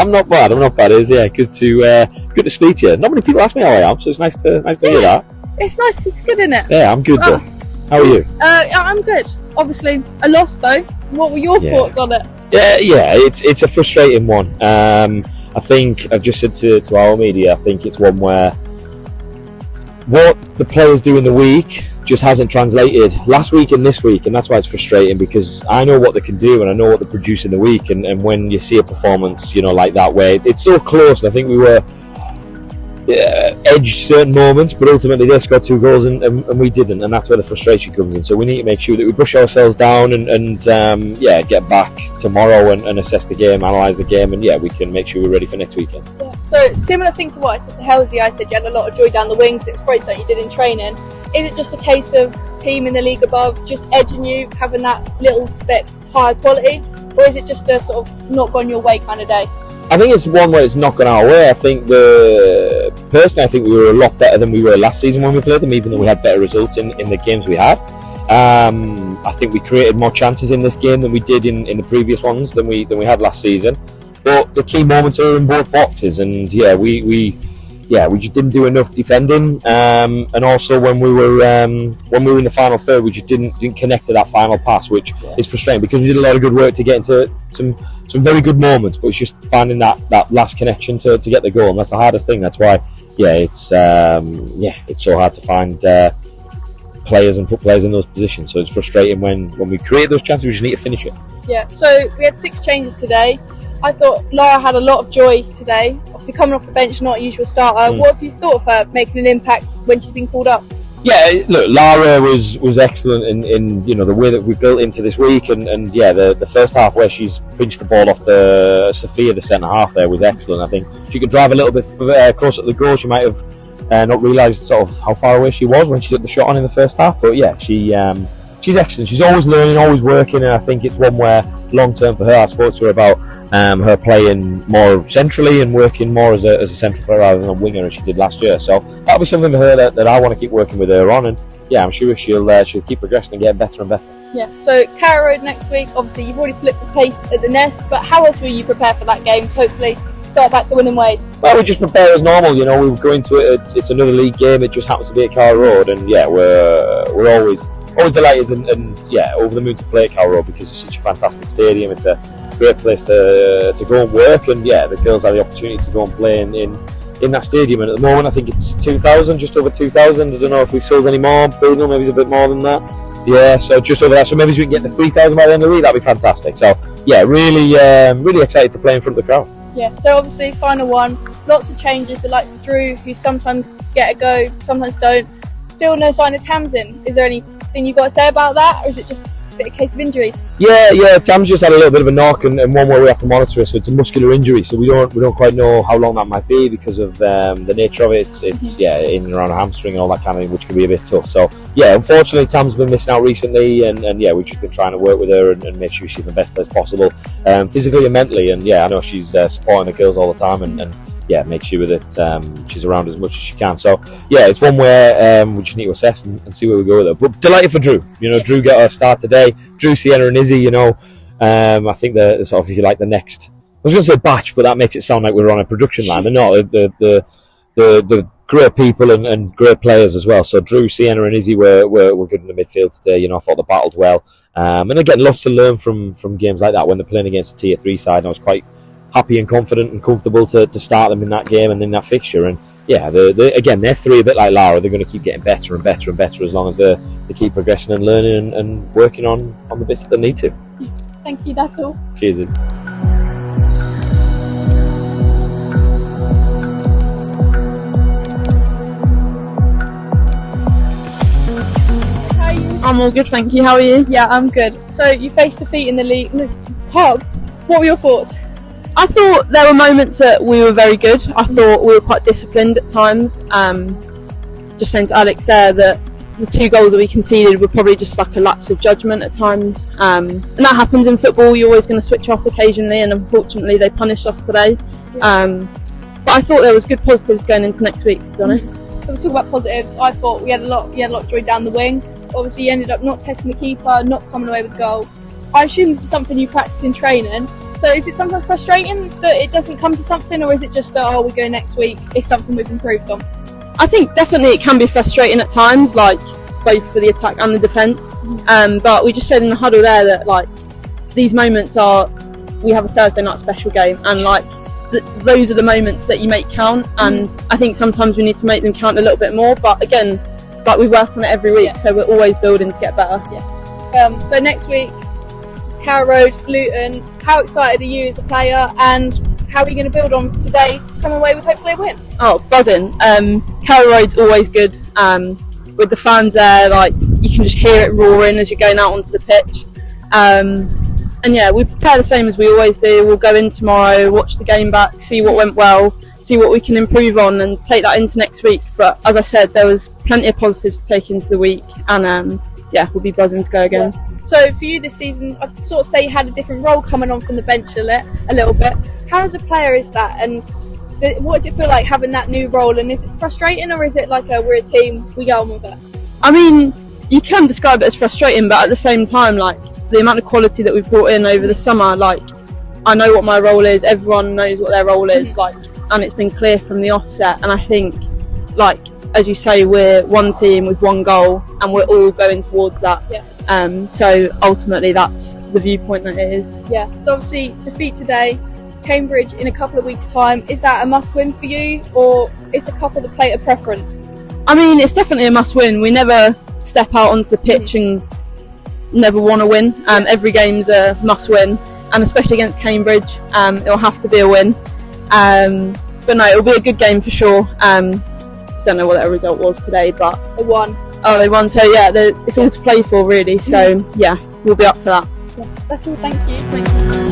I'm not bad, Izzi. Yeah, good to speak to you. Not many people ask me how I am, so it's nice to hear that. It's nice, it's good, isn't it? Yeah, I'm good though. How are you? I'm good. Obviously, a loss though. What were your thoughts on it? Yeah, it's a frustrating one. I think I've just said to our media, I think it's one where what the players do in the week just hasn't translated last week and this week, and that's why it's frustrating, because I know what they can do and I know what they produce in the week, and when you see a performance, like that, where it's so close, and I think we were edged certain moments, but ultimately they scored 2 goals and we didn't, and that's where the frustration comes in. So we need to make sure that we brush ourselves down and get back tomorrow and assess the game, analyse the game, and we can make sure we're ready for next weekend. So similar thing to what I said to Halsey, I said you had a lot of joy down the wings. It was great that you did in training. Is it just a case of team in the league above just edging you, having that little bit higher quality, or is it just a sort of not gone your way kind of day? I think it's one where it's not gone our way. I think personally, I think we were a lot better than we were last season when we played them, even though we had better results in the games we had. I think we created more chances in this game than we did in the previous ones than we had last season. But the key moments are in both boxes, and we just didn't do enough defending. And also when we were in the final third, we just didn't connect to that final pass, which is frustrating because we did a lot of good work to get into some very good moments, but it's just finding that last connection to get the goal, and that's the hardest thing. That's why it's so hard to find players and put players in those positions. So it's frustrating when we create those chances, we just need to finish it. Yeah, so we had 6 changes today. I thought Lara had a lot of joy today. Obviously coming off the bench, not a usual starter. What have you thought of her making an impact when she's been called up? Yeah, look, Lara was excellent in the way that we built into this week, and the first half where she's pinched the ball off Sophia, the centre half there, was excellent. I think she could drive a little bit closer to the goal. She might have not realised sort of how far away she was when she took the shot on in the first half, but she's excellent. She's always learning, always working, and I think it's one where long term for her, I spoke to her about her playing more centrally and working more as a central player rather than a winger as she did last year. So that'll be something for her that I want to keep working with her on, and I'm sure she'll keep progressing and getting better and better. Yeah. So Carrow Road next week. Obviously, you've already flipped the pace at the Nest, but how else will you prepare for that game to hopefully start back to winning ways? Well, we just prepare as normal. We go into it. It's another league game. It just happens to be at Carrow Road, and we're always delighted and over the moon to play at Carrow Road because it's such a fantastic stadium. It's a great place to go and work, and the girls have the opportunity to go and play in that stadium. And at the moment I think it's 2,000, just over 2,000. I don't know if we sold any more, maybe it's a bit more than that. So just over that, so maybe we can get to 3,000 by the end of the week. That'd be fantastic. So really excited to play in front of the crowd. So obviously final one, lots of changes, the likes of Drew, who sometimes get a go, sometimes don't. Still no sign of Tamsin. Is there anything you've got to say about that, or is it just a bit of a case of injuries? Tam's just had a little bit of a knock, and one where we have to monitor it. So it's a muscular injury, so we don't quite know how long that might be because of the nature of it. It's in and around a hamstring and all that kind of thing, which can be a bit tough. So unfortunately Tam's been missing out recently, and we've just been trying to work with her and make sure she's in the best place possible, physically and mentally. And I know she's supporting the girls all the time, and make sure that she's around as much as she can. So it's one where we just need to assess and see where we go with her. But delighted for Drew. Drew got her start today. Drew, Sienna and Izzi, I think they're sort of, if you like, the next, I was going to say batch, but that makes it sound like we're on a production line. They're not. The great people and great players as well. So Drew, Sienna and Izzi were good in the midfield today. I thought they battled well. And again, lots to learn from games like that when they're playing against a tier 3 side. And I was quite happy and confident and comfortable to start them in that game and in that fixture. And they're 3 a bit like Lara. They're going to keep getting better and better and better as long as they keep progressing and learning and working on the bits that they need to. Thank you, that's all. Cheers. How are you? I'm all good, thank you. How are you? Yeah, I'm good. So you faced defeat in the league cup. What were your thoughts? I thought there were moments that we were very good. I thought we were quite disciplined at times. Just saying to Alex there that the 2 goals that we conceded were probably just like a lapse of judgment at times. And that happens in football. You're always going to switch off occasionally, and unfortunately they punished us today. But I thought there was good positives going into next week, to be honest. So we'll talk about positives. I thought we had a lot of joy down the wing. Obviously you ended up not testing the keeper, not coming away with the goal. I assume this is something you practice in training. So is it sometimes frustrating that it doesn't come to something, or is it just that, oh, we go next week, it's something we've improved on? I think definitely it can be frustrating at times, like both for the attack and the defence. But we just said in the huddle there that like these moments are, we have a Thursday night special game, and like those are the moments that you make count. And I think sometimes we need to make them count a little bit more. But again, like we work on it every week, so we're always building to get better. So next week, Carrow Road, Luton. How excited are you as a player, and how are you going to build on today to come away with hopefully a win? Oh, buzzing. Carrow Road's always good. With the fans there, like you can just hear it roaring as you're going out onto the pitch. And yeah, we prepare the same as we always do. We'll go in tomorrow, watch the game back, see what went well, see what we can improve on, and take that into next week. But as I said, there was plenty of positives to take into the week, and yeah, we'll be buzzing to go again. So for you this season, I'd sort of say you had a different role coming on from the bench a little bit. How as a player is that, and what does it feel like having that new role, and is it frustrating, or is it like we're a team, we go on with it? I mean, you can describe it as frustrating, but at the same time, like the amount of quality that we've brought in over the summer, like I know what my role is, everyone knows what their role is, like, and it's been clear from the offset. And I think, like as you say, we're one team with one goal, and we're all going towards that. So ultimately, that's the viewpoint that it is. So obviously, defeat today, Cambridge in a couple of weeks' time. Is that a must-win for you, or is the cup of the plate a preference? I mean, it's definitely a must-win. We never step out onto the pitch and never want to win. Every game's a must-win, and especially against Cambridge, it'll have to be a win. But no, it'll be a good game for sure. Don't know what their result was today, but They won. Oh, they won. So yeah, it's all to play for, really. So yeah, we'll be up for that. That's all. Thank you.